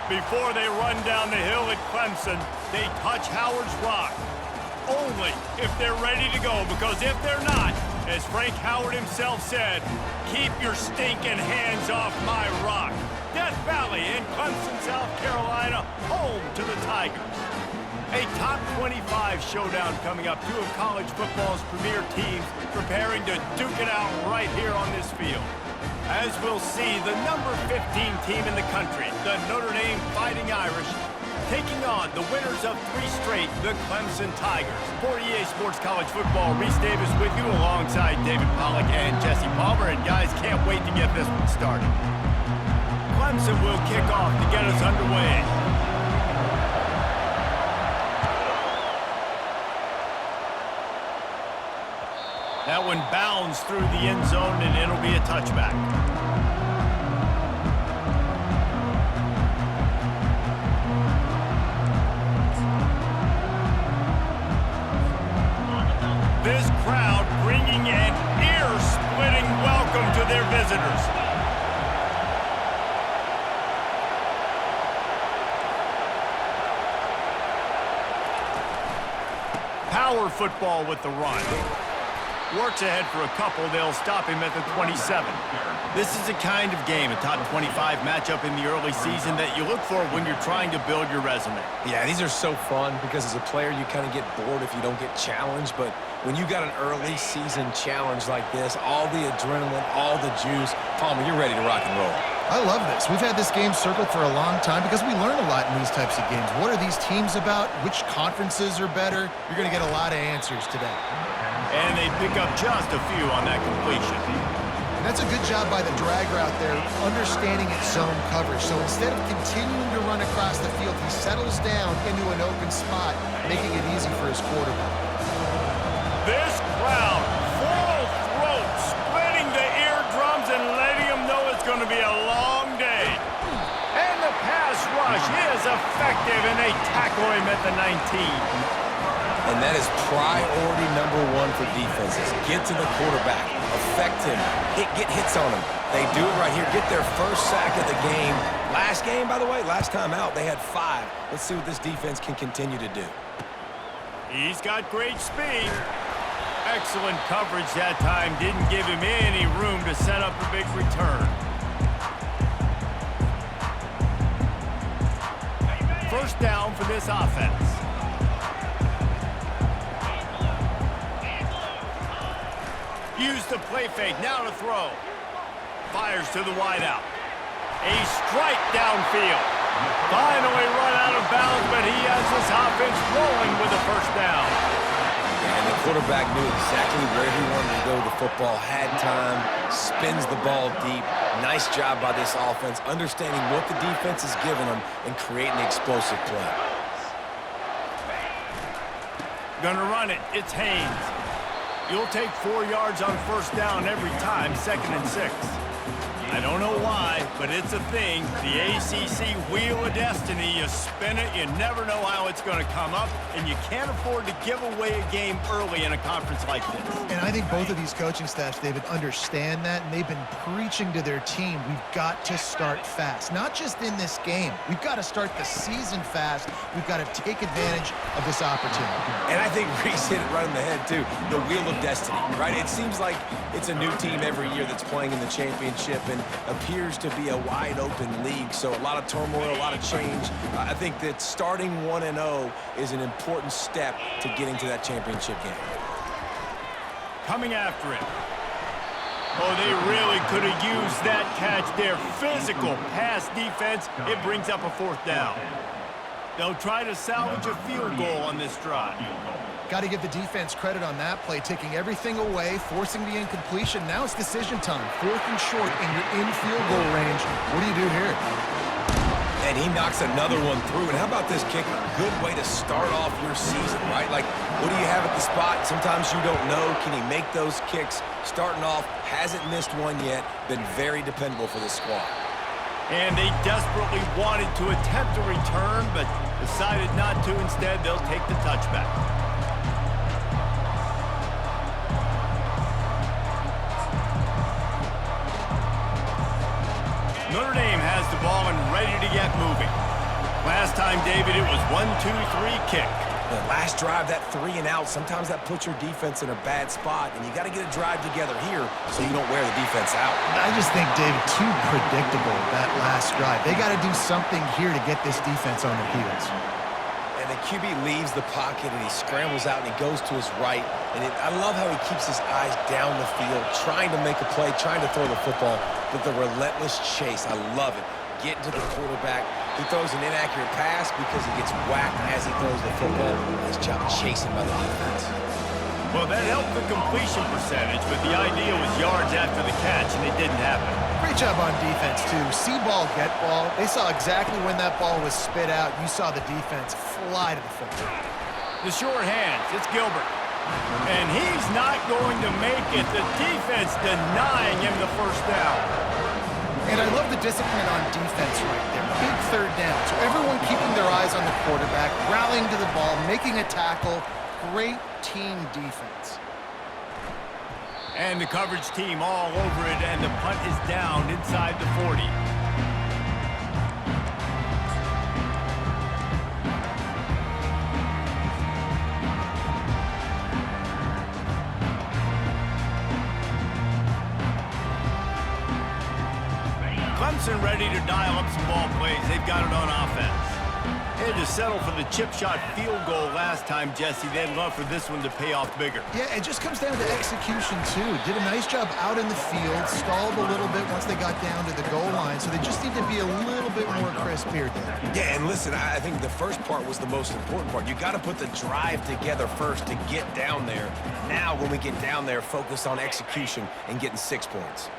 Before they run down the hill at Clemson, they touch Howard's rock. Only if they're ready to go, because if they're not, as Frank Howard himself said, keep your stinking hands off my rock. Death Valley in Clemson, South Carolina, home to the Tigers. A top 25 showdown coming up. Two of college football's premier teams preparing to duke it out right here on this field. As we'll see, the number 15 team in the country, the Notre Dame Fighting Irish, taking on the winners of 3 straight, the Clemson Tigers. For EA Sports College Football, Reese Davis with you alongside David Pollack and Jesse Palmer. And guys, can't wait to get this one started. Clemson will kick off to get us underway. That one bounds through the end zone, and it'll be a touchback. This crowd bringing an ear-splitting welcome to their visitors. Power football with the run. Works ahead for a couple. They'll stop him at the 27. This is the kind of game, a top 25 matchup in the early season, that you look for when you're trying to build your resume. Yeah, these are so fun because as a player, you kind of get bored if you don't get challenged. But when you got an early season challenge like this, all the adrenaline, all the juice, Palmer, you're ready to rock and roll. I love this. We've had this game circled for a long time because we learn a lot in these types of games. What are these teams about? Which conferences are better? You're going to get a lot of answers today. And they pick up just a few on that completion. And that's a good job by the drag route there, understanding its zone coverage. So instead of continuing to run across the field, he settles down into an open spot, making it easy for his quarterback. This crowd, full throat, splitting the eardrums and letting them know it's going to be a long day. And the pass rush is effective, and they tackle him at the 19. And that is priority number 1 for defenses. Get to the quarterback, affect him, get hits on him. They do it right here, get their first sack of the game. Last game, by the way, last time out, they had 5. Let's see what this defense can continue to do. He's got great speed. Excellent coverage that time. Didn't give him any room to set up a big return. First down for this offense. Use the play fake, now to throw. Fires to the wideout. A strike downfield. Finally run out of bounds, but he has this offense rolling with a first down. And the quarterback knew exactly where he wanted to go with the football, had time, spins the ball deep. Nice job by this offense, understanding what the defense is giving them and creating an explosive play. Gonna run it, it's Haynes. You'll take 4 yards on first down every time, 2nd and 6. I don't know why, but it's a thing. The ACC Wheel of Destiny, you spin it, you never know how it's going to come up, and you can't afford to give away a game early in a conference like this. And I think both of these coaching staffs, David, understand that, and they've been preaching to their team, we've got to start fast. Not just in this game. We've got to start the season fast. We've got to take advantage of this opportunity. And I think Reese hit it right on the head, too. The Wheel of Destiny, right? It seems like it's a new team every year that's playing in the championship, and appears to be a wide-open league, so a lot of turmoil, a lot of change. I think that starting 1-0 is an important step to getting to that championship game. Coming after it. Oh, they really could have used that catch there. Physical pass defense. It brings up a 4th down. They'll try to salvage a field goal on this drive. Got to give the defense credit on that play, taking everything away, forcing the incompletion. Now it's decision time. 4th and short, and you're in field goal range. What do you do here? And he knocks another one through. And how about this kick? Good way to start off your season, right? Like, what do you have at the spot? Sometimes you don't know. Can he make those kicks? Starting off, hasn't missed one yet. Been very dependable for this squad. And they desperately wanted to attempt a return, but decided not to. Instead, they'll take the touchback. Notre Dame has the ball and ready to get moving. Last time, David, it was 1-2-3 kick. The last drive, that 3 and out, sometimes that puts your defense in a bad spot, and you got to get a drive together here so you don't wear the defense out. I just think, David, too predictable, that last drive. They got to do something here to get this defense on their heels. And the QB leaves the pocket, and he scrambles out, and he goes to his right. And I love how he keeps his eyes down the field, trying to make a play, trying to throw the football, but the relentless chase, I love it. Getting to the quarterback. He throws an inaccurate pass because he gets whacked as he throws the football. Nice job chasing by the defense. Well, that helped the completion percentage, but the idea was yards after the catch, and it didn't happen. Great job on defense, too. See ball, get ball. They saw exactly when that ball was spit out. You saw the defense fly to the football. The short hands, it's Gilbert. And he's not going to make it. The defense denying him the first down. And I love the discipline on defense right there. Big third down. So everyone keeping their eyes on the quarterback, rallying to the ball, making a tackle. Great team defense. And the coverage team all over it, and the punt is down inside the 40. Clemson ready to dial up some ball plays. They've got it on offense. Had to settle for the chip shot field goal last time, Jesse. They'd love for this one to pay off bigger. Yeah, it just comes down to execution, too. Did a nice job out in the field, stalled a little bit once they got down to the goal line, so they just need to be a little bit more crisp here, Dan. Yeah, and listen, I think the first part was the most important part. You got to put the drive together first to get down there. Now, when we get down there, focus on execution and getting 6 points.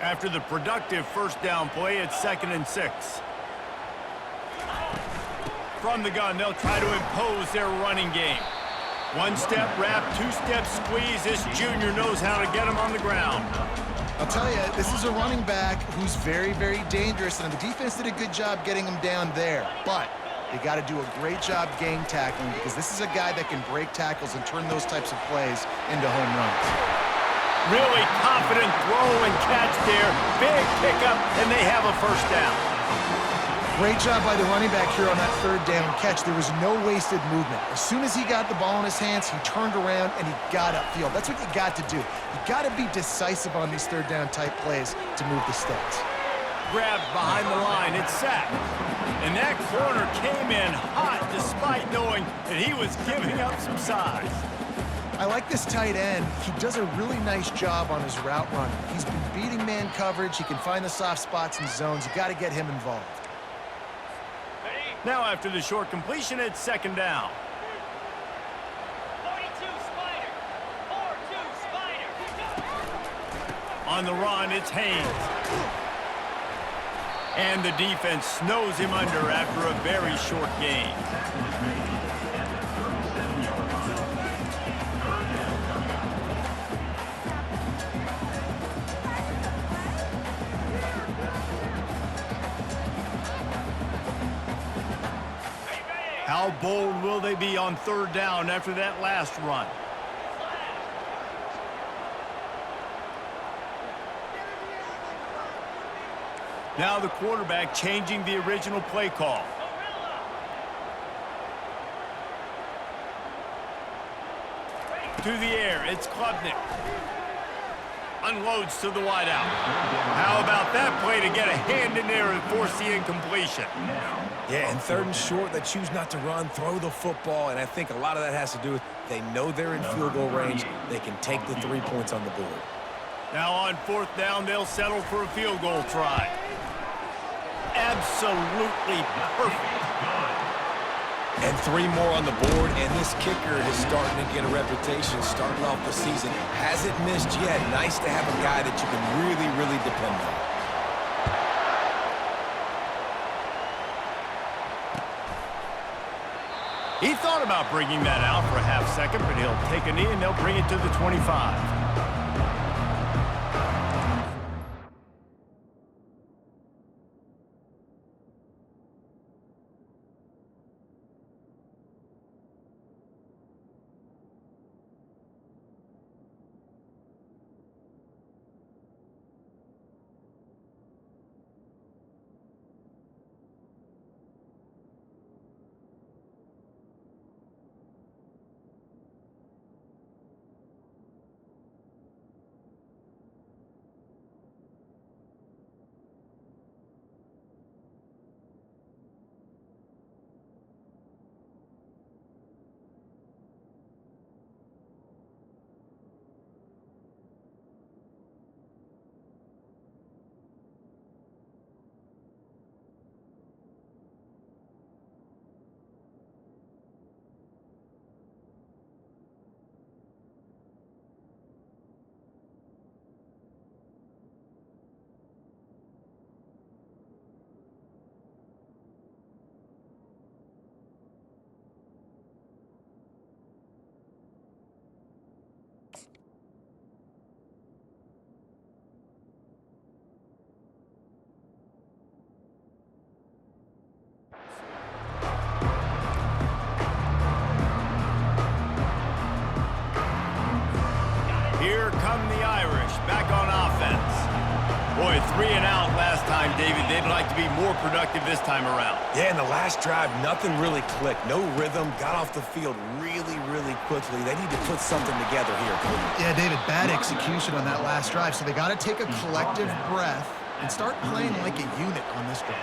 After the productive first down play, it's 2nd and 6. From the gun, they'll try to impose their running game. One-step wrap, two-step squeeze. This junior knows how to get him on the ground. I'll tell you, this is a running back who's very, very dangerous, and the defense did a good job getting him down there. But they got to do a great job game tackling because this is a guy that can break tackles and turn those types of plays into home runs. Really confident throw and catch there. Big pickup, and they have a first down. Great job by the running back here on that third down catch. There was no wasted movement. As soon as he got the ball in his hands, he turned around and he got upfield. That's what you got to do. You got to be decisive on these third down type plays to move the sticks. Grabbed behind the line, it's sacked. And that corner came in hot despite knowing that he was giving up some size. I like this tight end. He does a really nice job on his route running. He's been beating man coverage. He can find the soft spots and zones. You got to get him involved. Now after the short completion, it's 2nd down. 42 Spider. 4-2 Spider. On the run, it's Haynes. And the defense snows him under after a very short gain. How bold will they be on 3rd down after that last run? Now the quarterback changing the original play call. To the air, it's Klubnik. Unloads to the wideout. How about that play to get a hand in there and force the incompletion? Yeah, and 3rd and short, they choose not to run, throw the football, and I think a lot of that has to do with they know they're in field goal range. They can take the 3 points on the board. Now on 4th down, they'll settle for a field goal try. Absolutely perfect. And 3 more on the board, and this kicker is starting to get a reputation starting off the season. Hasn't missed yet. Nice to have a guy that you can really, really depend on. He thought about bringing that out for a half second, but he'll take a knee and they'll bring it to the 25. out last time, David. They'd like to be more productive this time around. Yeah, in the last drive, nothing really clicked. No rhythm, got off the field really, really quickly. They need to put something together here. Yeah, David, bad execution on that last drive, so they got to take a collective breath and start playing like a unit on this drive.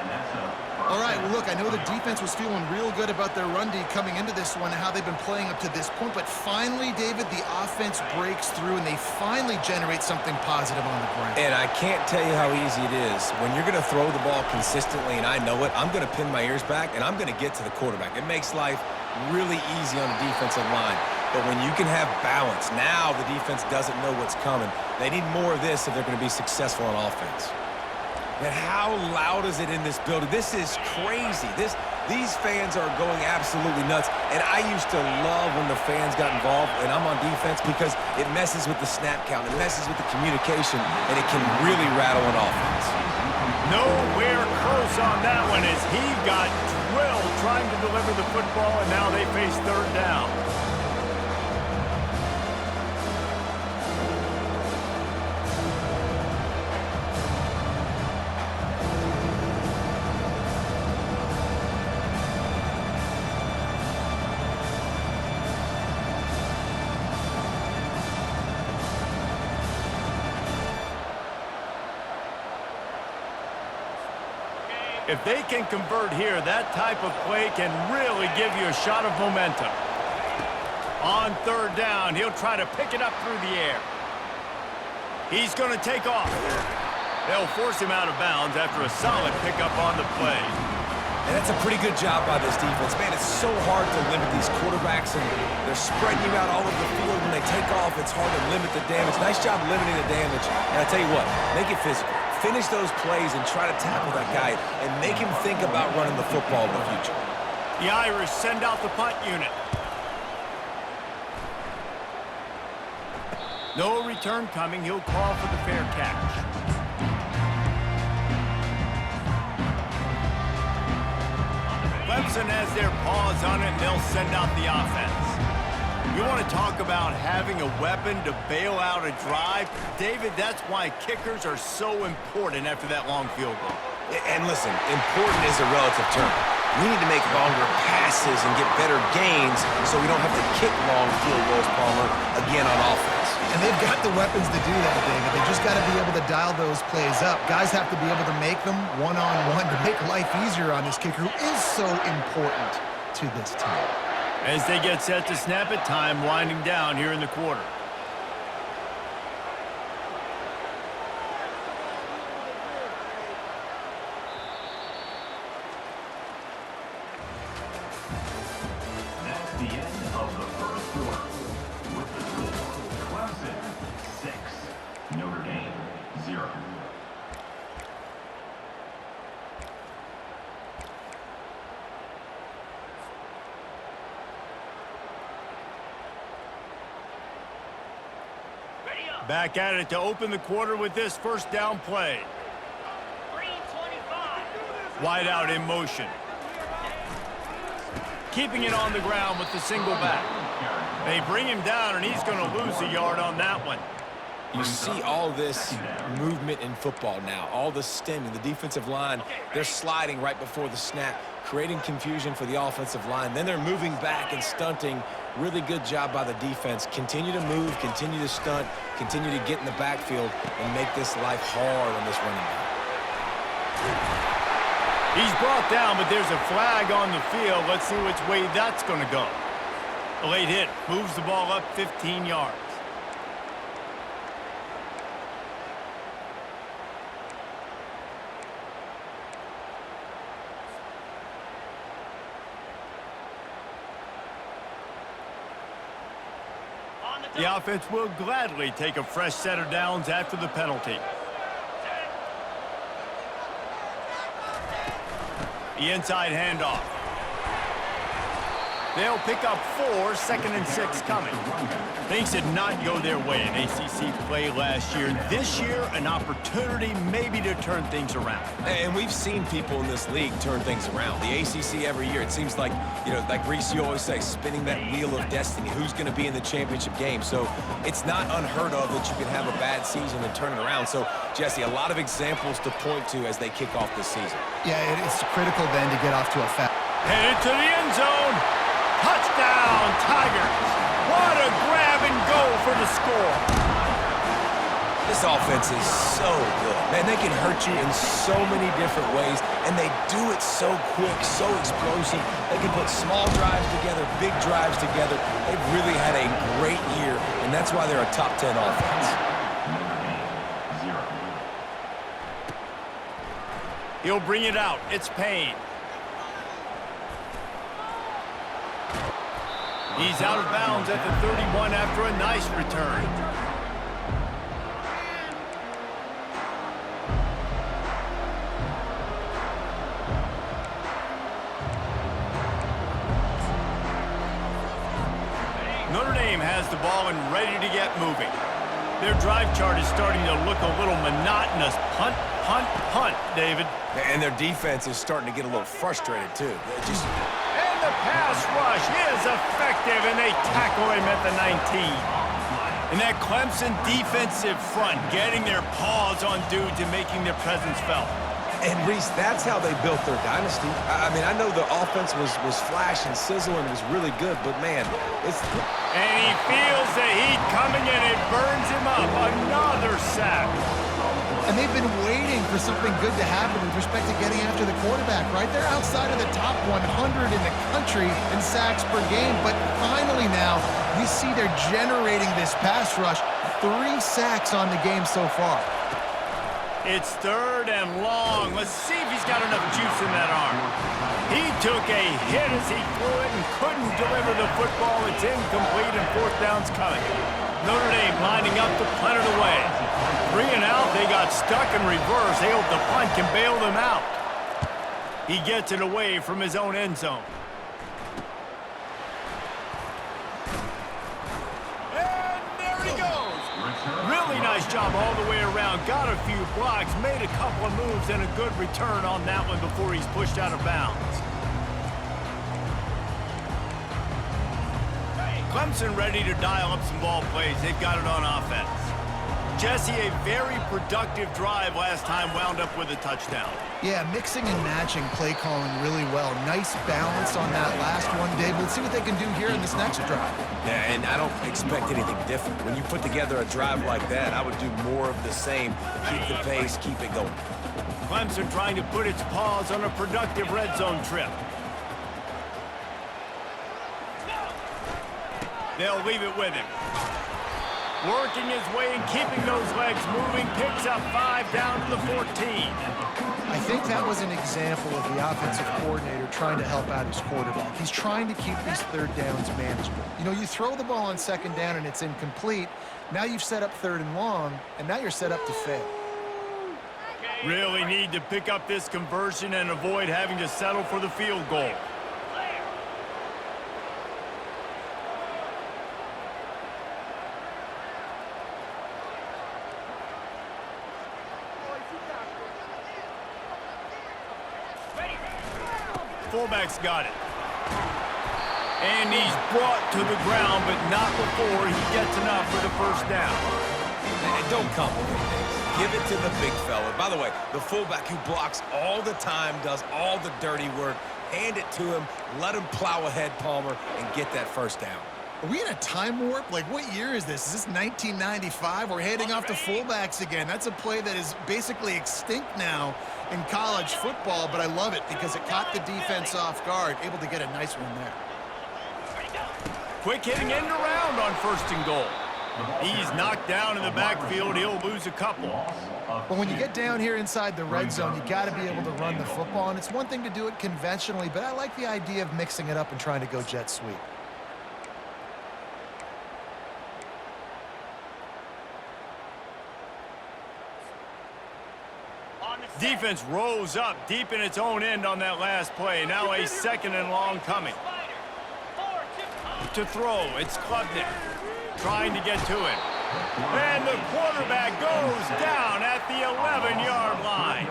All right, well, look, I know the defense was feeling real good about their run D coming into this one and how they've been playing up to this point, but finally, David, the offense breaks through and they finally generate something positive on the ground. And I can't tell you how easy it is. When you're going to throw the ball consistently, and I know it, I'm going to pin my ears back, and I'm going to get to the quarterback. It makes life really easy on the defensive line. But when you can have balance, now the defense doesn't know what's coming. They need more of this if they're going to be successful on offense. And how loud is it in this building? This is crazy. These fans are going absolutely nuts. And I used to love when the fans got involved, and I'm on defense, because it messes with the snap count. It messes with the communication, and it can really rattle an offense. Nowhere close on that one as he got drilled trying to deliver the football, and now they face third down. If they can convert here, that type of play can really give you a shot of momentum. On third down, he'll try to pick it up through the air. He's going to take off. They'll force him out of bounds after a solid pickup on the play. And that's a pretty good job by this defense. Man, it's so hard to limit these quarterbacks, and they're spreading you out all over the field. When they take off, it's hard to limit the damage. Nice job limiting the damage. And I tell you what, make it physical. Finish those plays and try to tackle that guy and make him think about running the football in the future. The Irish send out the punt unit. No return coming. He'll call for the fair catch. Clemson has their paws on it, and they'll send out the offense. You want to talk about having a weapon to bail out a drive? David, that's why kickers are so important after that long field goal. And listen, important is a relative term. We need to make longer passes and get better gains so we don't have to kick long field goals, Palmer, again on offense. And they've got the weapons to do that, David. They just got to be able to dial those plays up. Guys have to be able to make them one-on-one to make life easier on this kicker, who is so important to this team. As they get set to snap it, time winding down here in the quarter. That's the end of the first quarter. With the score, Clemson 6, Notre Dame 0. Back at it to open the quarter with this first down play. Green 25. Wide out in motion. Keeping it on the ground with the single back. They bring him down, and he's going to lose a yard on that one. You see all this movement in football now, all the stemming, the defensive line, they're sliding right before the snap, creating confusion for the offensive line. Then they're moving back and stunting. Really good job by the defense. Continue to move, continue to stunt, continue to get in the backfield and make this life hard on this running back. He's brought down, but there's a flag on the field. Let's see which way that's going to go. A late hit moves the ball up 15 yards. The offense will gladly take a fresh set of downs after the penalty. The inside handoff. They'll pick up 4, 2nd and 6 coming. Things did not go their way in ACC play last year. This year, an opportunity maybe to turn things around. And we've seen people in this league turn things around. The ACC every year, it seems like, you know, like Reese, you always say, spinning that wheel of destiny. Who's going to be in the championship game? So it's not unheard of that you can have a bad season and turn it around. So, Jesse, a lot of examples to point to as they kick off this season. Yeah, it's critical then to get off to a fast. Headed to the end zone. Touchdown, Tigers. What a grab and go for the score. This offense is so good. Man, they can hurt you in so many different ways, and they do it so quick, so explosive. They can put small drives together, big drives together. They've really had a great year, and that's why they're a top 10 offense. He'll bring it out. It's Payne. He's out of bounds at the 31 after a nice return. Notre Dame has the ball and ready to get moving. Their drive chart is starting to look a little monotonous. Punt, punt, punt, David. And their defense is starting to get a little frustrated, too. And the pass rush is effective, and they tackle him at the 19. And that Clemson defensive front getting their paws on dudes and making their presence felt. And, Reese, that's how they built their dynasty. I mean, I know the offense was flash and sizzle and was really good, but, man, it's... And he feels the heat coming, and it burns him up. Another sack. And they've been waiting for something good to happen with respect to getting after the quarterback, right? They're outside of the top 100 in the country in sacks per game, but finally now you see they're generating this pass rush. 3 sacks on the game so far. It's 3rd and long. Let's see if he's got enough juice in that arm. He took a hit as he threw it and couldn't deliver the football. It's incomplete and 4th down's coming. Notre Dame lining up to punt it away. 3 and out, they got stuck in reverse. They hope the punt can bail them out. He gets it away from his own end zone. And there he goes. Really nice job all the way around. Got a few blocks, made a couple of moves, and a good return on that one before he's pushed out of bounds. Clemson ready to dial up some ball plays. They've got it on offense. Jesse, a very productive drive last time, wound up with a touchdown. Yeah, mixing and matching play calling really well. Nice balance on that last one, Dave. Let's see what they can do here in this next drive. Yeah, and I don't expect anything different. When you put together a drive like that, I would do more of the same. Keep the pace, keep it going. Clemson trying to put its paws on a productive red zone trip. They'll leave it with him. Working his way and keeping those legs moving. Picks up 5 down to the 14. I think that was an example of the offensive coordinator trying to help out his quarterback. He's trying to keep these 3rd downs manageable. You know, you throw the ball on 2nd down and it's incomplete. Now you've set up 3rd and long, and now you're set up to fail. Really need to pick up this conversion and avoid having to settle for the field goal. Fullback's got it. And he's brought to the ground, but not before he gets enough for the 1st down. And don't complicate things. Give it to the big fella. By the way, the fullback who blocks all the time, does all the dirty work. Hand it to him, let him plow ahead, Palmer, and get that 1st down. Are we in a time warp? Like, what year is this? Is this 1995? We're handing off to fullbacks again. That's a play that is basically extinct now in college football, but I love it because it caught the defense off guard, able to get a nice one there. Quick hitting end around on 1st and goal. He's knocked down in the backfield. He'll lose a couple. But when you get down here inside the red zone, you got to be able to run the football, and it's one thing to do it conventionally, but I like the idea of mixing it up and trying to go jet sweep. Defense rose up deep in its own end on that last play. Now a 2nd and long coming. to throw. It's Clemson trying to get to it. And the quarterback goes down at the 11-yard line.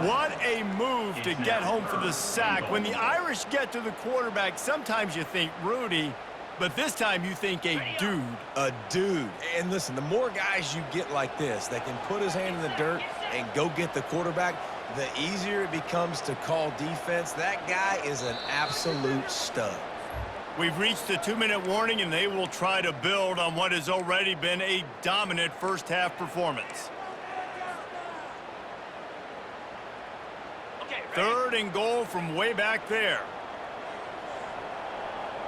What a move to get home for the sack. When the Irish get to the quarterback, sometimes you think Rudy, but this time you think a dude. A dude. And listen, the more guys you get like this that can put his hand in the dirt and go get the quarterback, the easier it becomes to call defense. That guy is an absolute stud. We've reached the 2-minute warning, and they will try to build on what has already been a dominant first-half performance. Okay, ready? 3rd and goal from way back there.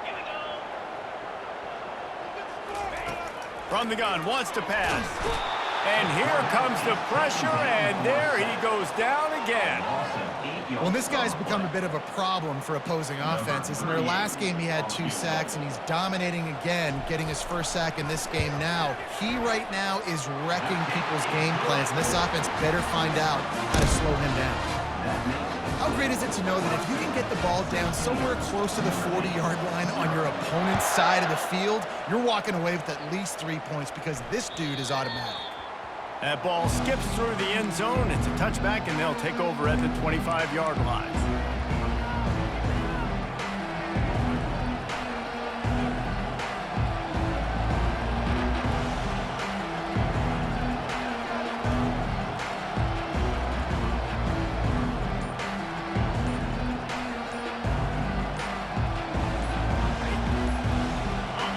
Here we go. From the gun, wants to pass. And here comes the pressure, and there he goes down again. Well, this guy's become a bit of a problem for opposing offenses. In their last game, he had 2 sacks, and he's dominating again, getting his first sack in this game now. He right now is wrecking people's game plans, and this offense better find out how to slow him down. How great is it to know that if you can get the ball down somewhere close to the 40-yard line on your opponent's side of the field, you're walking away with at least 3 points because this dude is automatic. That ball skips through the end zone. It's a touchback, and they'll take over at the 25-yard line.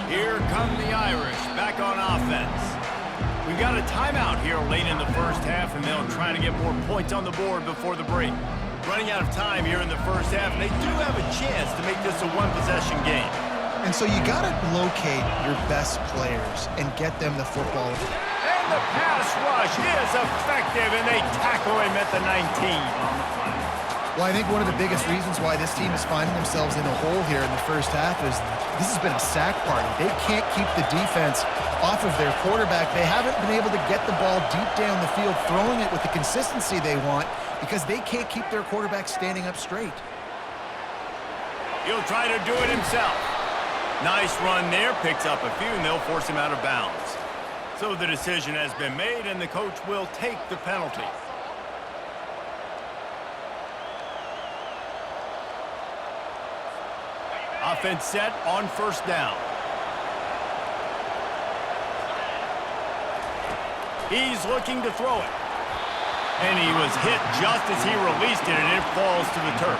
Here come the Irish back on offense. We've got a timeout here late in the first half, and they'll try to get more points on the board before the break. Running out of time here in the first half, and they do have a chance to make this a one-possession game. And so you got to locate your best players and get them the football. And the pass rush is effective, and they tackle him at the 19. Well, I think one of the biggest reasons why this team is finding themselves in a hole here in the first half is this has been a sack party. They can't keep the defense off of their quarterback. They haven't been able to get the ball deep down the field, throwing it with the consistency they want because they can't keep their quarterback standing up straight. He'll try to do it himself. Nice run there, picks up a few, and they'll force him out of bounds. So the decision has been made, and the coach will take the penalty. Offense set on first down. He's looking to throw it. And he was hit just as he released it, and it falls to the turf.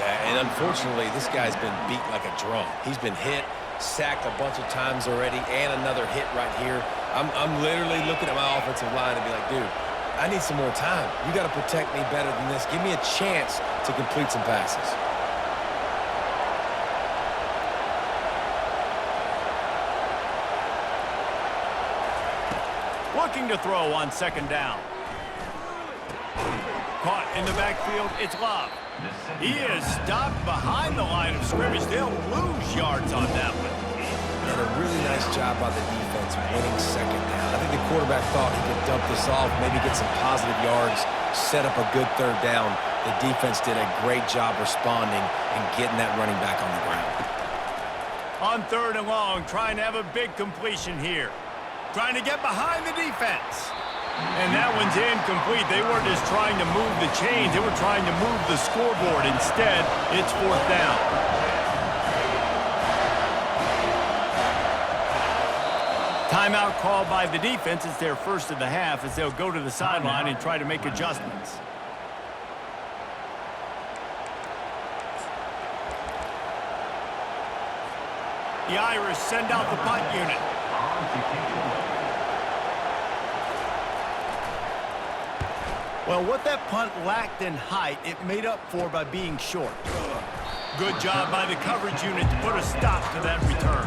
Yeah, and unfortunately, this guy's been beat like a drum. He's been hit, sacked a bunch of times already, and another hit right here. I'm literally looking at my offensive line and be like, dude, I need some more time. You got to protect me better than this. Give me a chance to complete some passes. Looking to throw on second down. Caught in the backfield, it's Love. He is stopped behind the line of scrimmage. They'll lose yards on that one. And a really nice job by the defense winning second down. I think the quarterback thought he could dump this off, maybe get some positive yards, set up a good third down. The defense did a great job responding and getting that running back on the ground. On 3rd and long, trying to have a big completion here. Trying to get behind the defense. And that one's incomplete. They weren't just trying to move the chains. They were trying to move the scoreboard. Instead, it's 4th down. Timeout called by the defense. It's their first of the half as they'll go to the sideline and try to make adjustments. The Irish send out the punt unit. Well, what that punt lacked in height, it made up for by being short. Good job by the coverage unit to put a stop to that return.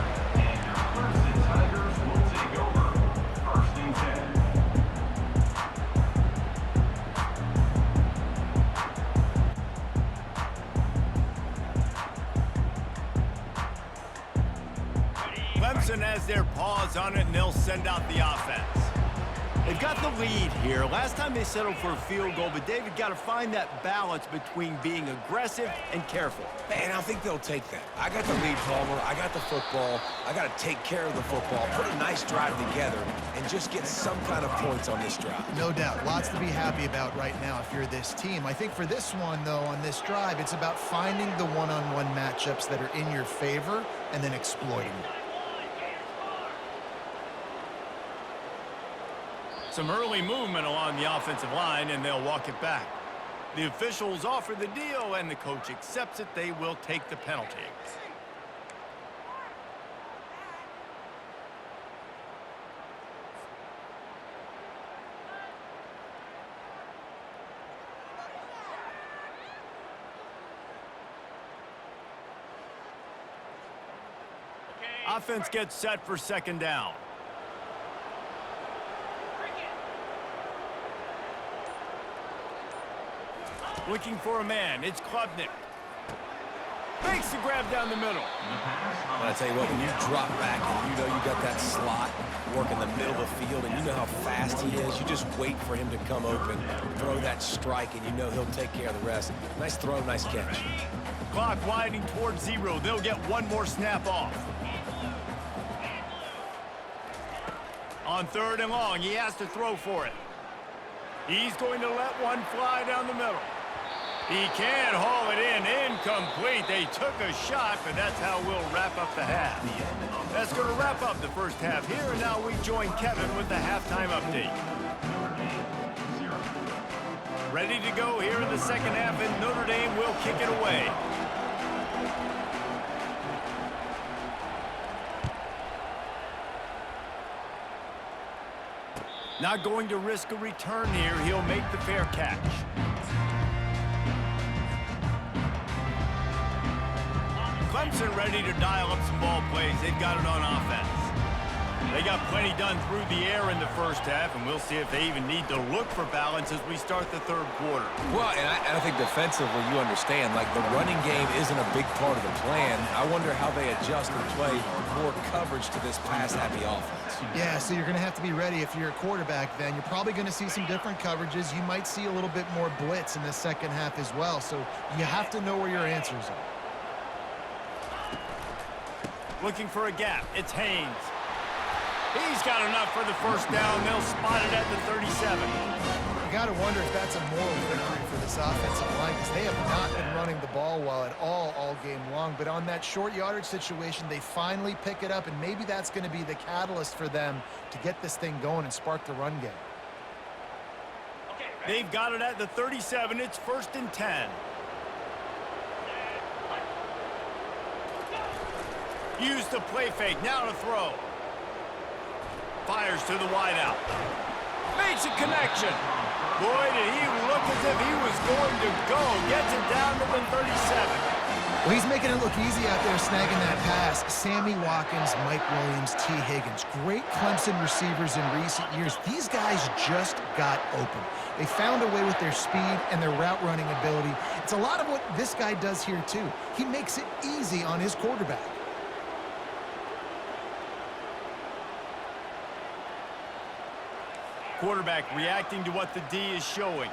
Tigers will take over. 1st and 10. Clemson has their paws on it, and they'll send out the offense. They They've got the lead here. Last time they settled for a field goal, but David got to find that balance between being aggressive and careful. Man, I think they'll take that. I got the lead, Palmer. I got the football. I got to take care of the football, put a nice drive together, and just get some kind of points on this drive. No doubt. Lots to be happy about right now if you're this team. I think for this one, though, on this drive, it's about finding the one-on-one matchups that are in your favor and then exploiting them. Some early movement along the offensive line, and they'll walk it back. The officials offer the deal, and the coach accepts it. They will take the penalty. Offense gets set for second down. Looking for a man. It's Klubnik. Makes the grab down the middle. And I tell you what, when you drop back and you know you got that slot work in the middle of the field and you know how fast he is, you just wait for him to come open, throw that strike, and you know he'll take care of the rest. Nice throw, nice catch. Clock winding towards 0. They'll get one more snap off. On 3rd and long, he has to throw for it. He's going to let one fly down the middle. He can haul it in. Incomplete. They took a shot, but that's how we'll wrap up the half. That's going to wrap up the first half here, and now we join Kevin with the halftime update. Ready to go here in the second half, and Notre Dame will kick it away. Not going to risk a return here. He'll make the fair catch. Clemson ready to dial up some ball plays. They've got it on offense. They got plenty done through the air in the first half, and we'll see if they even need to look for balance as we start the third quarter. Well, and I think defensively, you understand, like the running game isn't a big part of the plan. I wonder how they adjust and play more coverage to this pass-happy offense. Yeah, so you're going to have to be ready if you're a quarterback then. You're probably going to see some different coverages. You might see a little bit more blitz in the second half as well, so you have to know where your answers are. Looking for a gap. It's Haynes. He's got enough for the first down. They'll spot it at the 37. You got to wonder if that's a moral victory for this offensive line because they have not been running the ball well at all game long. But on that short yardage situation, they finally pick it up, and maybe that's going to be the catalyst for them to get this thing going and spark the run game. They've got it at the 37. It's 1st and 10. Use the play fake. Now to throw. Fires to the wideout. Makes a connection. Boy, did he look as if he was going to go. Gets it down to the 37. Well, he's making it look easy out there snagging that pass. Sammy Watkins, Mike Williams, T. Higgins. Great Clemson receivers in recent years. These guys just got open. They found a way with their speed and their route running ability. It's a lot of what this guy does here, too. He makes it easy on his quarterback. Quarterback reacting to what the D is showing.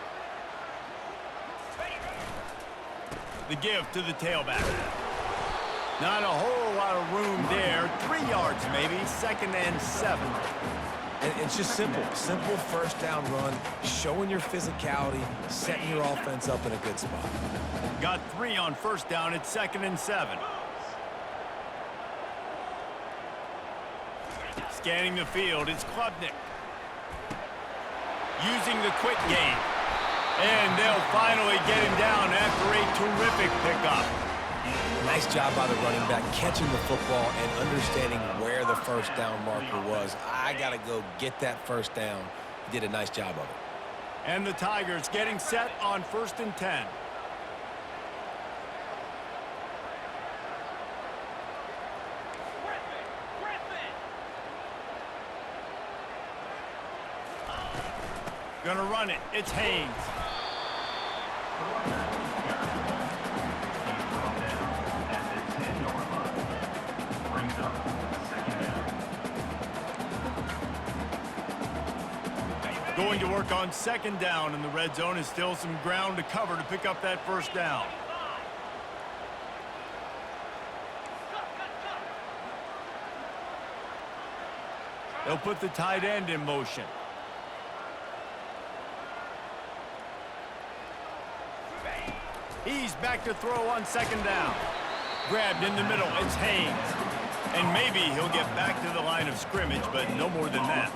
The give to the tailback. Not a whole lot of room there. 3 yards maybe. 2nd and 7. And it's just simple. Simple first down run, showing your physicality, setting your offense up in a good spot. Got 3 on first down. It's 2nd and 7. Scanning the field. It's Klubnik. Using the quick game. And they'll finally get him down after a terrific pickup. Nice job by the running back, catching the football and understanding where the first down marker was. I got to go get that first down. He did a nice job of it. And the Tigers getting set on 1st and 10. Gonna run it. It's Haynes. going to work on second down in the red zone, and still some ground to cover to pick up that first down. They'll put the tight end in motion. He's back to throw on second down. Grabbed in the middle, it's Haynes. And maybe he'll get back to the line of scrimmage, but no more than that.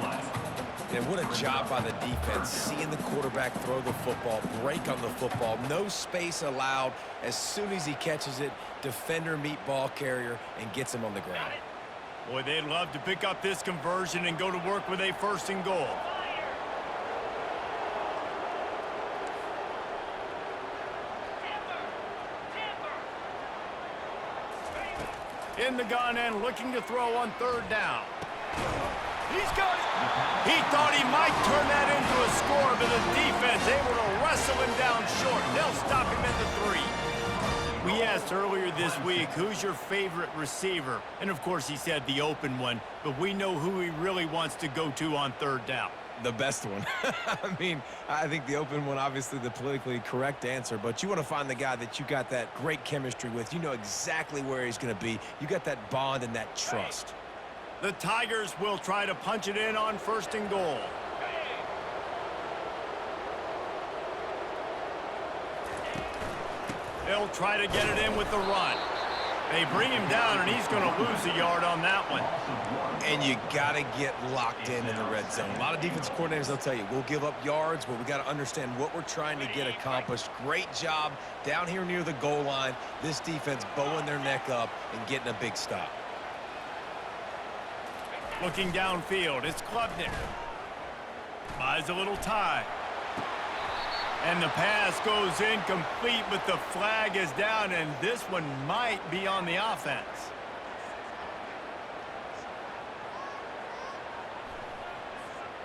And what a job by the defense, seeing the quarterback throw the football, break on the football, no space allowed. As soon as he catches it, defender meet ball carrier and gets him on the ground. Boy, they'd love to pick up this conversion and go to work with a first and goal. In the gun and looking to throw on third down. He's got it. He thought he might turn that into a score, but the defense able to wrestle him down short. They'll stop him at the 3. We asked earlier this week, who's your favorite receiver? And of course he said the open one, but we know who he really wants to go to on third down. The best one. I mean, I think the open one, obviously the politically correct answer, but you want to find the guy that you got that great chemistry with. You know exactly where he's going to be. You got that bond and that trust. The Tigers will try to punch it in on first and goal. They'll try to get it in with the run. They bring him down, and he's going to lose a yard on that one. And you got to get locked in the red zone. A lot of defense coordinators, they'll tell you, we'll give up yards, but we got to understand what we're trying to get accomplished. Great job down here near the goal line. This defense bowing their neck up and getting a big stop. Looking downfield, it's Clemson. Buys a little time. And the pass goes incomplete, but the flag is down, and this one might be on the offense.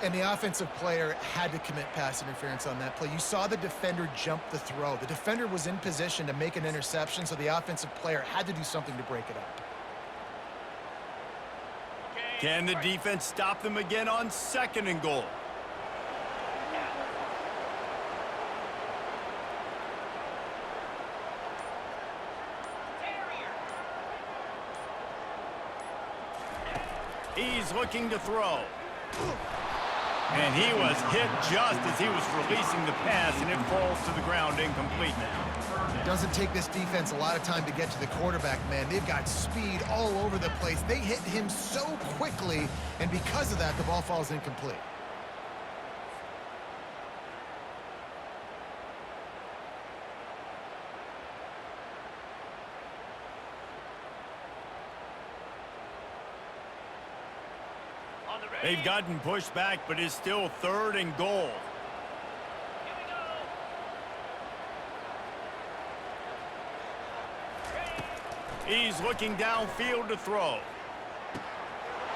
And the offensive player had to commit pass interference on that play. You saw the defender jump the throw. The defender was in position to make an interception, so the offensive player had to do something to break it up. Can the defense stop them again on second and goal? He's looking to throw. And he was hit just as he was releasing the pass, and it falls to the ground incomplete. Doesn't take this defense a lot of time to get to the quarterback, man. They've got speed all over the place. They hit him so quickly, and because of that, the ball falls incomplete. They've gotten pushed back, but it's still third and goal. He's looking downfield to throw.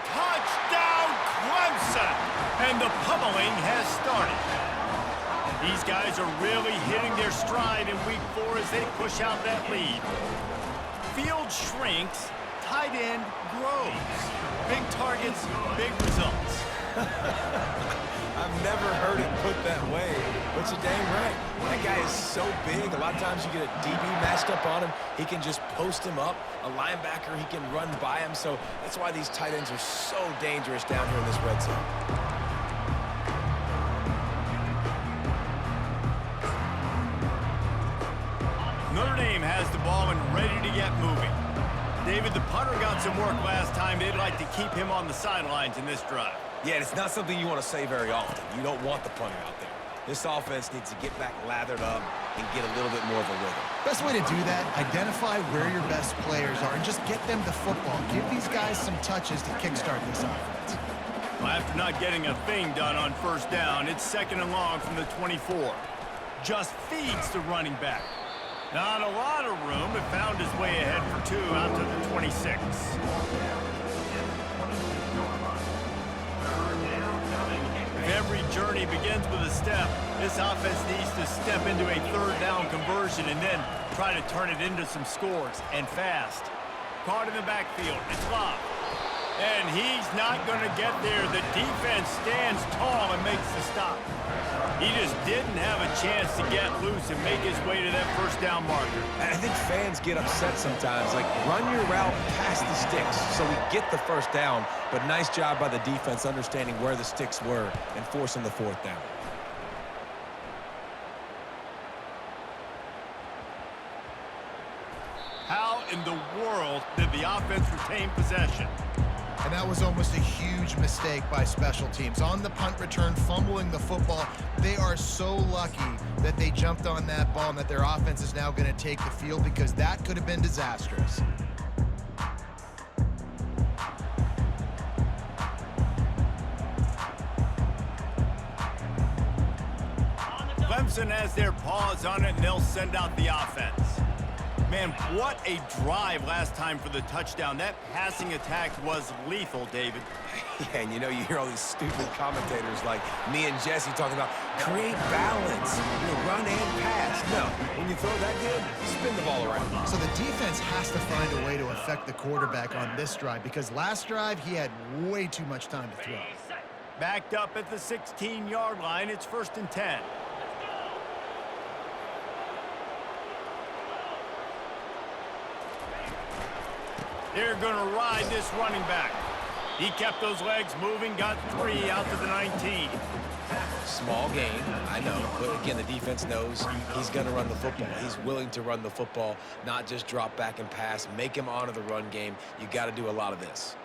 Touchdown, Clemson! And the pummeling has started. These guys are really hitting their stride in week 4 as they push out that lead. Field shrinks, tight end grows. Big targets, big results. I've never heard it put that way, but you're dang right. That guy is so big. A lot of times you get a DB matched up on him. He can just post him up. A linebacker, he can run by him. So that's why these tight ends are so dangerous down here in this red zone. Notre Dame has the ball and ready to get moving. David, the punter got some work last time. They'd like to keep him on the sidelines in this drive. Yeah, it's not something you want to say very often. You don't want the punter out there. This offense needs to get back lathered up and get a little bit more of a rhythm. Best way to do that, identify where your best players are and just get them the football. Give these guys some touches to kickstart this offense. Well, after not getting a thing done on first down, it's second and long from the 24. Just feeds the running back. Not a lot of room, but found his way ahead for 2 out to the 26. If every journey begins with a step, this offense needs to step into a third down conversion and then try to turn it into some scores, and fast. Caught in the backfield, it's Love. And he's not going to get there. The defense stands tall and makes the stop. He just didn't have a chance to get loose and make his way to that first down marker. I think fans get upset sometimes, like run your route past the sticks so we get the first down, but nice job by the defense understanding where the sticks were and forcing the fourth down. How in the world did the offense retain possession? And that was almost a huge mistake by special teams. On the punt return, fumbling the football, they are so lucky that they jumped on that ball and that their offense is now going to take the field, because that could have been disastrous. Clemson has their paws on it, and they'll send out the offense. Man, what a drive last time for the touchdown. That passing attack was lethal, David. Yeah, and you know, you hear all these stupid commentators like me and Jesse talking about create balance, run and pass. No, when you throw that good, spin the ball around. So the defense has to find a way to affect the quarterback on this drive, because last drive he had way too much time to throw. Backed up at the 16-yard line, it's 1st and 10. They're going to ride this running back. He kept those legs moving, got 3 out to the 19. Small gain, I know, but again, the defense knows he's going to run the football. He's willing to run the football, not just drop back and pass, make him honor the run game. You got to do a lot of this.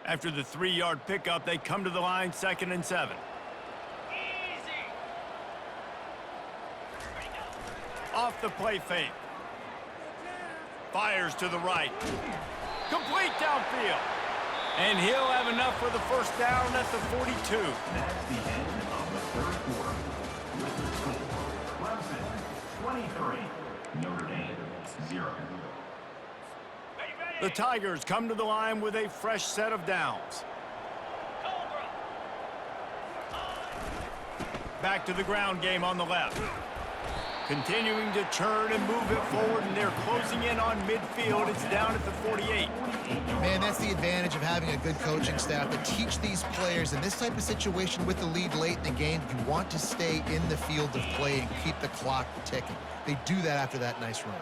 After the 3-yard pickup, they come to the line, 2nd and 7. Off the play fake. Fires to the right. Complete downfield. And he'll have enough for the first down at the 42. That's the end of the third quarter. With the score, Clemson 23, Notre Dame 0. The Tigers come to the line with a fresh set of downs. Back to the ground game on the left. Continuing to churn and move it forward, and they're closing in on midfield. It's down at the 48. Man, that's the advantage of having a good coaching staff to teach these players in this type of situation with the lead late in the game. You want to stay in the field of play and keep the clock ticking. They do that after that nice run.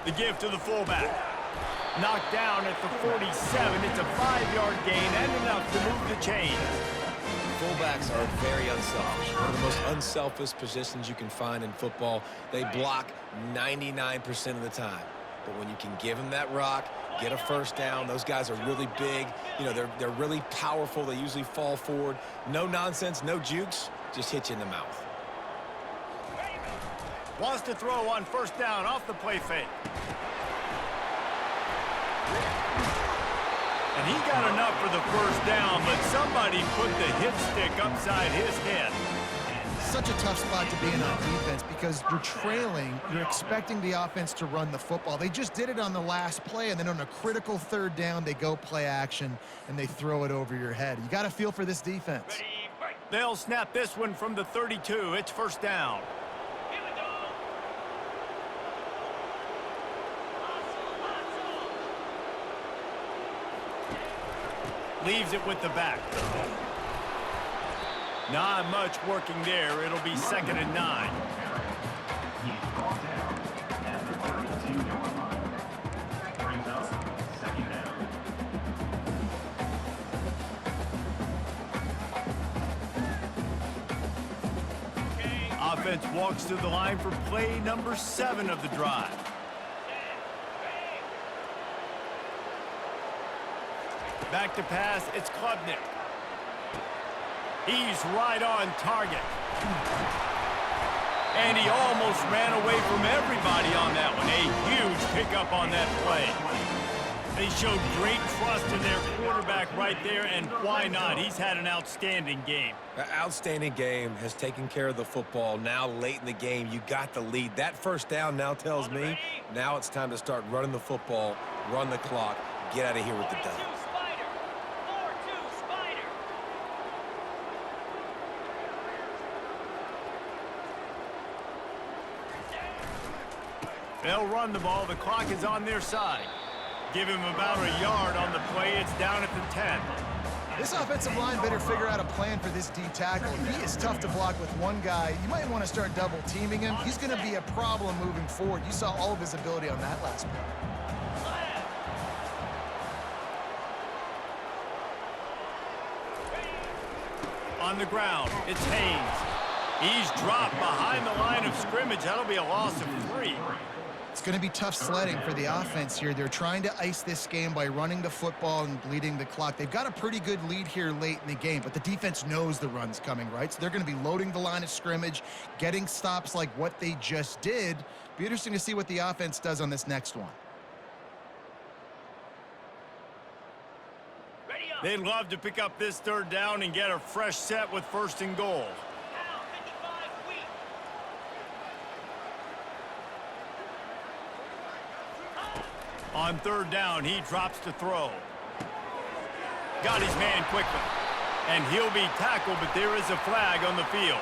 The give to the fullback. Knocked down at the 47. It's a 5-yard gain and enough to move the chains. Fullbacks are very unselfish. One of the most unselfish positions you can find in football. They block 99% of the time. But when you can give them that rock, get a first down, those guys are really big. You know, they're really powerful. They usually fall forward. No nonsense, no jukes, just hit you in the mouth. Wants to throw on first down off the play fake. And he got enough for the first down, but somebody put the hit stick upside his head. Such a tough spot to be in on defense, because you're trailing, you're expecting the offense to run the football. They just did it on the last play, and then on a critical 3rd down, they go play action, and they throw it over your head. You got to feel for this defense. They'll snap this one from the 32. It's first down. Leaves it with the back. Not much working there. It'll be 2nd and 9. He's brought down at the 32-yard line. Brings up 2nd down. Offense walks to the line for play number 7 of the drive. Back to pass, it's Klubnik. He's right on target. And he almost ran away from everybody on that one. A huge pickup on that play. They showed great trust in their quarterback right there, and why not? He's had an outstanding game. An outstanding game, has taken care of the football. Now late in the game, you got the lead. That first down now tells me now it's time to start running the football, run the clock, get out of here with the dub. 4-2 Spider. 4-2 Spider. They'll run the ball. The clock is on their side. Give him about a yard on the play. It's down at the 10. This offensive line better figure out a plan for this D tackle. He is tough to block with one guy. You might want to start double teaming him. He's going to be a problem moving forward. You saw all of his ability on that last play. On the ground, it's Haynes. He's dropped behind the line of scrimmage. That'll be a loss of 3. It's going to be tough sledding for the offense here. They're trying to ice this game by running the football and bleeding the clock. They've got a pretty good lead here late in the game, but the defense knows the run's coming, right? So they're going to be loading the line of scrimmage, getting stops like what they just did. Be interesting to see what the offense does on this next one. Ready up. They'd love to pick up this third down and get a fresh set with 1st and goal. Now 55 weak. On 3rd down, he drops to throw. Got his man quickly. And he'll be tackled, but there is a flag on the field.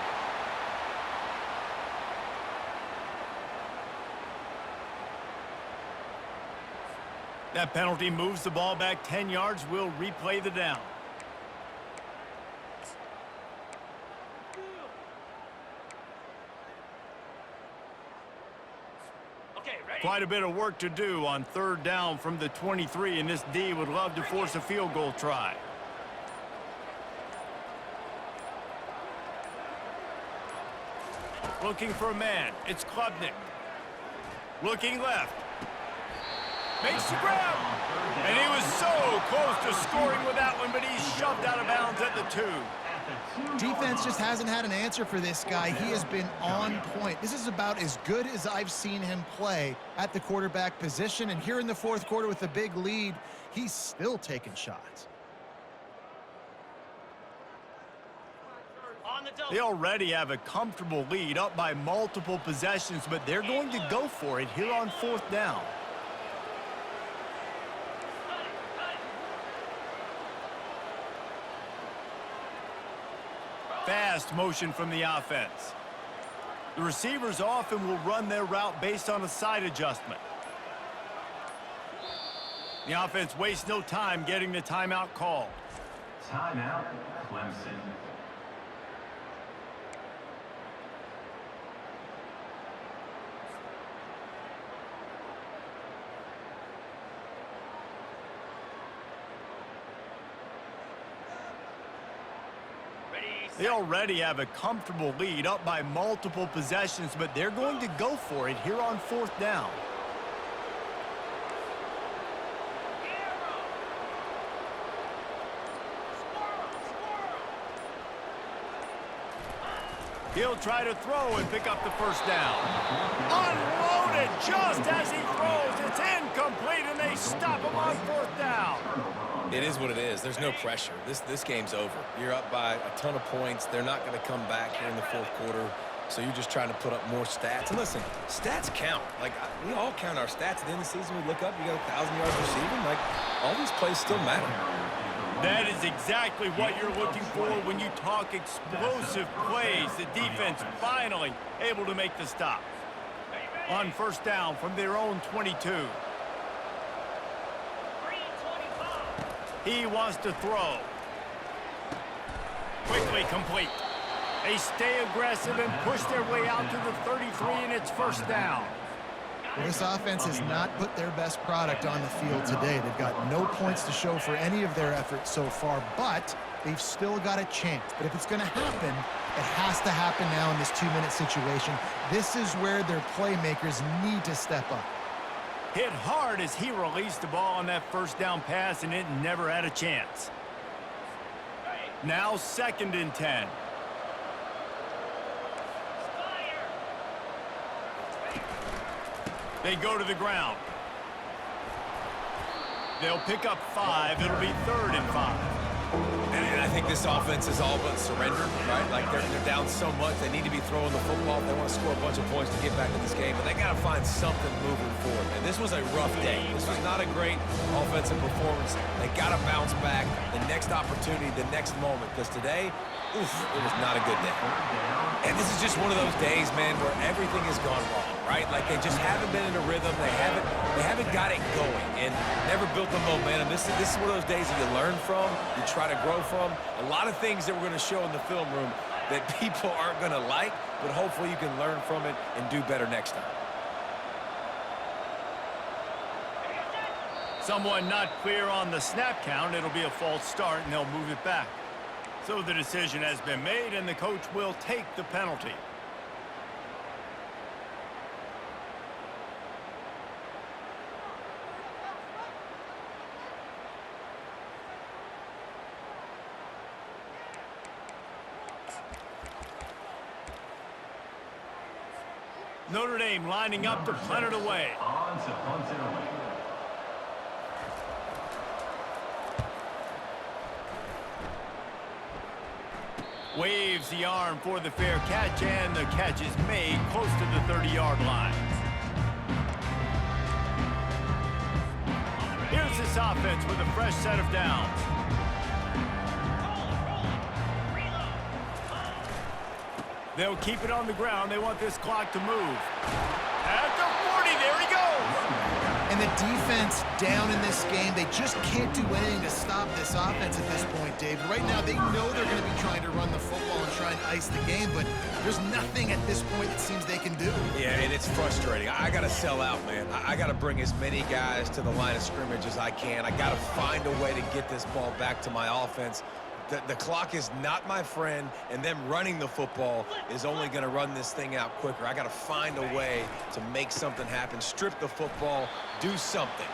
That penalty moves the ball back 10 yards. We'll replay the down. Okay, ready. Quite a bit of work to do on 3rd down from the 23, and this D would love to force a field goal try. Looking for a man. It's Klubnik. Looking left. Makes the grab. And he was so close to scoring with that one, but he's shoved out of bounds at the 2. Defense just hasn't had an answer for this guy. He has been on point. This is about as good as I've seen him play at the quarterback position. And here in the 4th quarter with a big lead, he's still taking shots. On the double. They already have a comfortable lead up by multiple possessions, but they're going to go for it here on 4th down. Fast motion from the offense. The receivers often will run their route based on a side adjustment. The offense wastes no time getting the timeout called. Timeout, Clemson. They already have a comfortable lead up by multiple possessions, but they're going to go for it here on 4th down. He'll try to throw and pick up the 1st down. Unloaded just as he throws. It's incomplete, and they stop him on 4th down. It is what it is. There's no pressure. This game's over. You're up by a ton of points. They're not going to come back here in the 4th quarter. So you're just trying to put up more stats. And listen, stats count. Like, we all count our stats. At the end of the season, we look up, you got 1,000 yards receiving. Like, all these plays still matter. That is exactly what you're looking for when you talk explosive plays. The defense finally able to make the stop. On 1st down from their own 22. 3-25. He wants to throw. Quickly complete. They stay aggressive and push their way out to the 33, and it's 1st down. Well, this offense has not put their best product on the field today. They've got no points to show for any of their efforts so far, but they've still got a chance. But if it's going to happen, it has to happen now in this 2-minute situation. This is where their playmakers need to step up. Hit hard as he released the ball on that 1st down pass, and it never had a chance. Now 2nd and 10. They go to the ground. They'll pick up 5. It'll be 3rd and 5. And I think this offense is all but surrendered, right? Like they're down so much, they need to be throwing the football if they want to score a bunch of points to get back in this game. But they got to find something moving forward, man. This was a rough day. This was not a great offensive performance. They got to bounce back the next opportunity, the next moment. Because today, oof, it was not a good day. And this is just one of those days, man, where everything has gone wrong, right? Like they just haven't been in a rhythm. They haven't got it going and never built the momentum. This is one of those days that you learn from, you try to grow from. A lot of things that we're going to show in the film room that people aren't going to like, but hopefully you can learn from it and do better next time. Someone not clear on the snap count. It'll be a false start, and they'll move it back. So the decision has been made, and the coach will take the penalty. Notre Dame lining up to punt it away. On to punt it away. Waves the arm for the fair catch, and the catch is made close to the 30-yard line. Here's this offense with a fresh set of downs. They'll keep it on the ground. They want this clock to move. At the 40, there he goes. And the defense down in this game, they just can't do anything to stop this offense at this point, David. Right now, they know they're going to be trying to run the football and try and ice the game, but there's nothing at this point it seems they can do. Yeah, and it's frustrating. I got to sell out, man. I got to bring as many guys to the line of scrimmage as I can. I got to find a way to get this ball back to my offense. The clock is not my friend, and them running the football is only going to run this thing out quicker. I got to find a way to make something happen, strip the football, do something.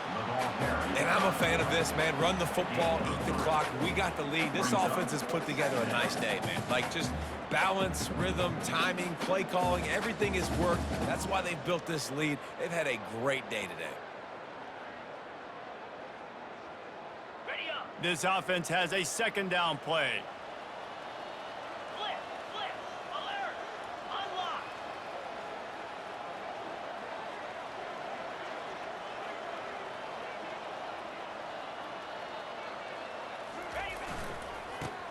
And I'm a fan of this, man. Run the football, eat the clock. We got the lead. This offense has put together a nice day, man. Like just balance, rhythm, timing, play calling, everything has worked. That's why they've built this lead. They've had a great day today. This offense has a 2nd down play. Flip, alert, unlock.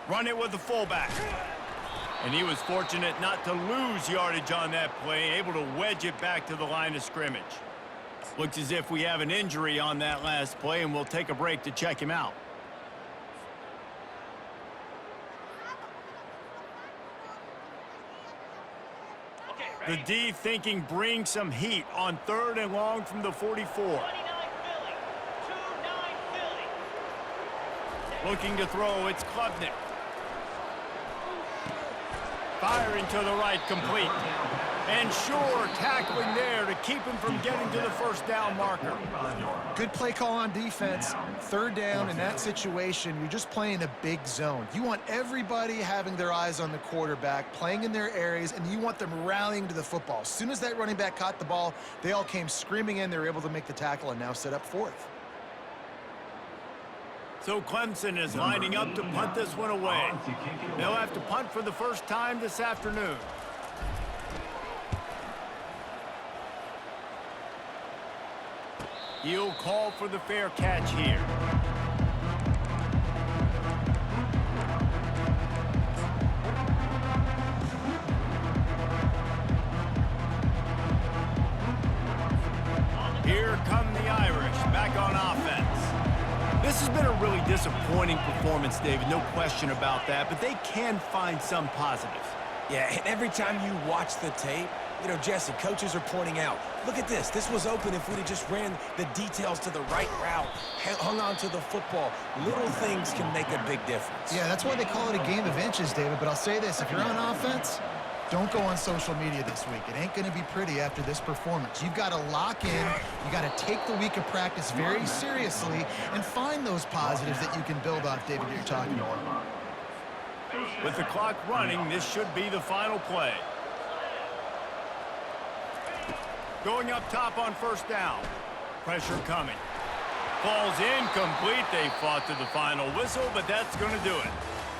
Run it with the fullback. And he was fortunate not to lose yardage on that play, able to wedge it back to the line of scrimmage. Looks as if we have an injury on that last play, and we'll take a break to check him out. The D thinking bring some heat on 3rd and long from the 44. 29 Philly. 2-9 Philly. Looking to throw, it's Klubnik. Firing to the right, complete. And sure, tackling there to keep him from getting to the 1st down marker. Good play call on defense. 3rd down in that situation, you're just playing a big zone. You want everybody having their eyes on the quarterback, playing in their areas, and you want them rallying to the football. As soon as that running back caught the ball, they all came screaming in. They were able to make the tackle and now set up 4th. So Clemson is lining up to punt this one away. They'll have to punt for the first time this afternoon. He'll call for the fair catch here. Here come the Irish back on offense. This has been a really disappointing performance, David, no question about that, but they can find some positives. Yeah, and every time you watch the tape, you know, Jesse, coaches are pointing out, look at this. This was open if we'd have just ran the details to the right route, hung on to the football. Little things can make a big difference. Yeah, that's why they call it a game of inches, David. But I'll say this, if you're on offense, don't go on social media this week. It ain't going to be pretty after this performance. You've got to lock in. You got to take the week of practice very seriously and find those positives that you can build off, David, that you're talking about. With the clock running, this should be the final play. Going up top on 1st down. Pressure coming. falls incomplete. They fought to the final whistle, but that's going to do it.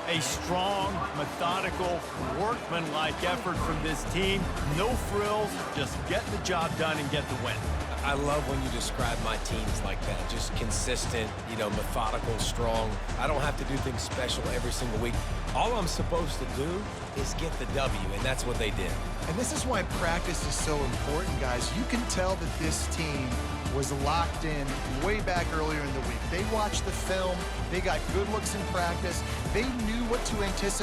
A strong, methodical, workmanlike effort from this team. No frills, just get the job done and get the win. I love when you describe my teams like that. Just consistent, you know, methodical, strong. I don't have to do things special every single week. All I'm supposed to do is get the W, and that's what they did. And this is why practice is so important, guys. You can tell that this team was locked in way back earlier in the week. They watched the film. They got good looks in practice. They knew what to anticipate.